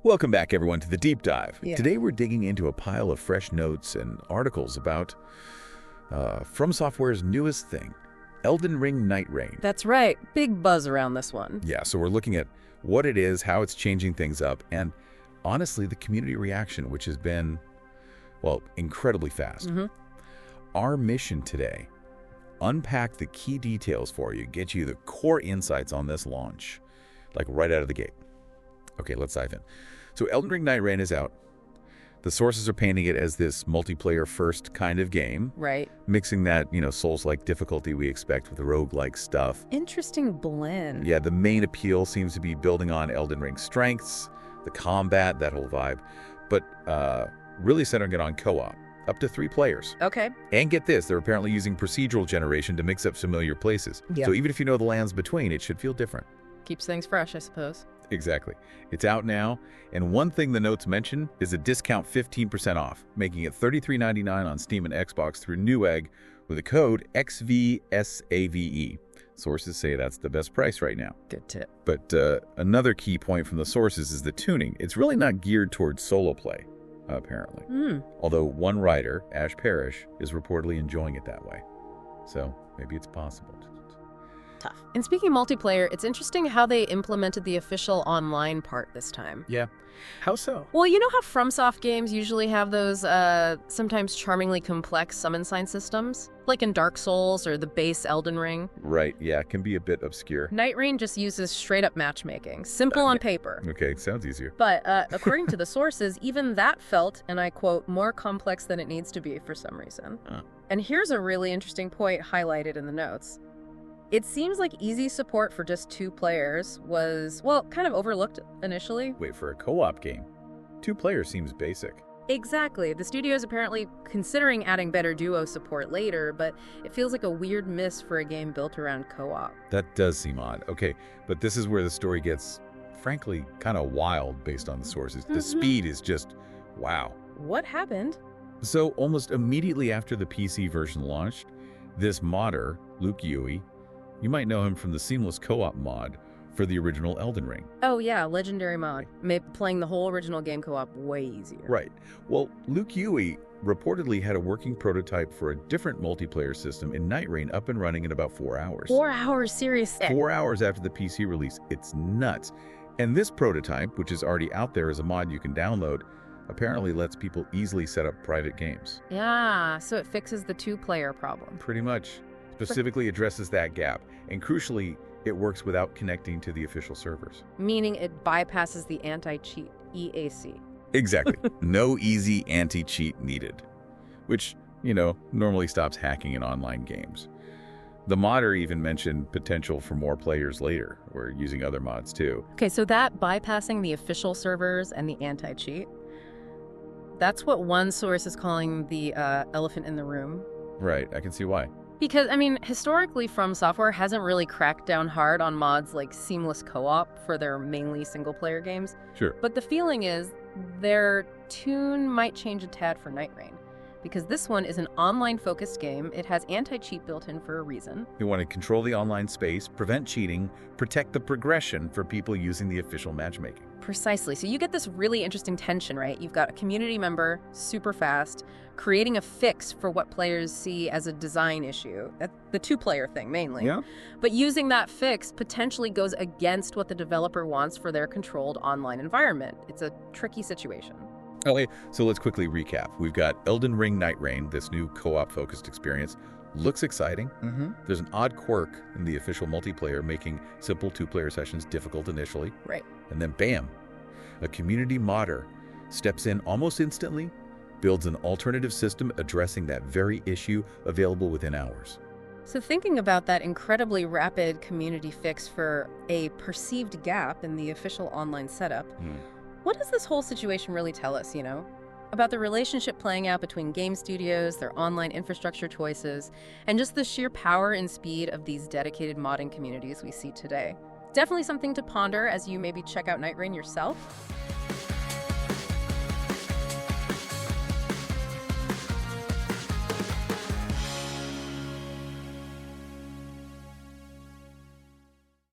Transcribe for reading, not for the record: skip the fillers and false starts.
Welcome back, everyone, to the Deep Dive. Yeah. Today we're digging into a pile of fresh notes and articles about From Software's newest thing, Elden Ring Night Rain. That's right. Big buzz around this one. Yeah, so we're looking at what it is, how it's changing things up, and honestly, the community reaction, which has been, well, incredibly fast. Our mission today, unpack the key details for you, get you the core insights on this launch, like right out of the gate. Okay, let's dive in. So Elden Ring Night Rain is out. The sources are painting it as this multiplayer-first kind of game. Right. Mixing that, Souls-like difficulty we expect with the roguelike stuff. Interesting blend. Yeah, the main appeal seems to be building on Elden Ring's strengths, the combat, that whole vibe, but really centering it on co-op, up to 3 players. Okay. And get this, they're apparently using procedural generation to mix up familiar places. Yeah. So even if you know the lands between, it should feel different. Keeps things fresh, I suppose. Exactly. It's out now, and one thing the notes mention is a discount 15% off, making it $33.99 on Steam and Xbox through Newegg with the code XVSAVE. Sources say that's the best price right now. Good tip. But another key point from the sources is the tuning. It's really not geared towards solo play, apparently. Although one writer, Ash Parrish, is reportedly enjoying it that way. So maybe it's possible. Tough. And speaking of multiplayer, it's interesting how they implemented the official online part this time. Yeah. How so? Well, you know how FromSoft games usually have those sometimes charmingly complex summon sign systems? Like in Dark Souls or the base Elden Ring? Right, yeah, it can be a bit obscure. Night Rain just uses straight-up matchmaking. Simple on paper. Okay, sounds easier. But according to the sources, even that felt, and I quote, more complex than it needs to be for some reason. And here's a really interesting point highlighted in the notes. It seems like easy support for just 2 players was, well, kind of overlooked initially. Wait, for a co-op game, 2 players seems basic. Exactly. The studio's apparently considering adding better duo support later, but it feels like a weird miss for a game built around co-op. That does seem odd. Okay, but this is where the story gets, frankly, kind of wild based on the sources. The speed is just, wow. What happened? So almost immediately after the PC version launched, this modder, Luke Yui, you might know him from the Seamless Co-op mod for the original Elden Ring. Oh yeah, legendary mod. Made playing the whole original game co-op way easier. Right. Well, Luke Yui reportedly had a working prototype for a different multiplayer system in Night Rain up and running in about 4 hours. 4 hours, seriously? 4 hours after the PC release. It's nuts. And this prototype, which is already out there as a mod you can download, apparently lets people easily set up private games. Yeah, so it fixes the 2-player problem. Pretty much. Specifically addresses that gap. And crucially, it works without connecting to the official servers. Meaning it bypasses the anti-cheat, EAC. Exactly. No easy anti-cheat needed. Which, normally stops hacking in online games. The modder even mentioned potential for more players later, or using other mods too. Okay, so that bypassing the official servers and the anti-cheat, that's what one source is calling the elephant in the room. Right, I can see why. Because, historically, From Software hasn't really cracked down hard on mods like Seamless Co-op for their mainly single-player games. Sure. But the feeling is their tune might change a tad for Night Rain. Because this one is an online-focused game. It has anti-cheat built in for a reason. They want to control the online space, prevent cheating, protect the progression for people using the official matchmaking. Precisely. So you get this really interesting tension, right? You've got a community member, super fast, creating a fix for what players see as a design issue. The 2-player thing, mainly. Yeah. But using that fix potentially goes against what the developer wants for their controlled online environment. It's a tricky situation. Okay, so let's quickly recap. We've got Elden Ring Night Rain, this new co-op focused experience. Looks exciting. There's an odd quirk in the official multiplayer, making simple 2-player sessions difficult initially. Right. And then bam, a community modder steps in almost instantly, builds an alternative system addressing that very issue, available within hours. So thinking about that incredibly rapid community fix for a perceived gap in the official online setup, what does this whole situation really tell us, about the relationship playing out between game studios, their online infrastructure choices, and just the sheer power and speed of these dedicated modding communities we see today? Definitely something to ponder as you maybe check out Night Rain yourself.